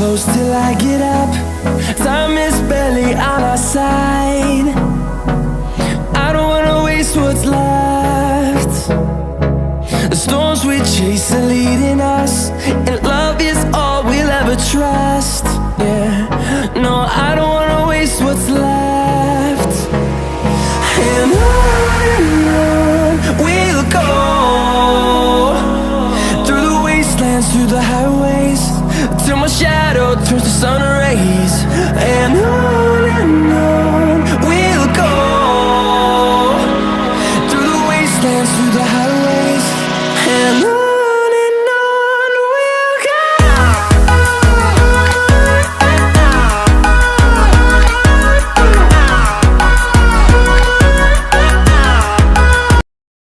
close till I get up. Time is barely on our side. I don't wanna waste what's left. The storms we chase are leading us, and love is all we'll ever trust. Yeah, no, I don't wanna waste what's left. And on we'll go, through the wastelands, through the highways, till my shadow turns to sun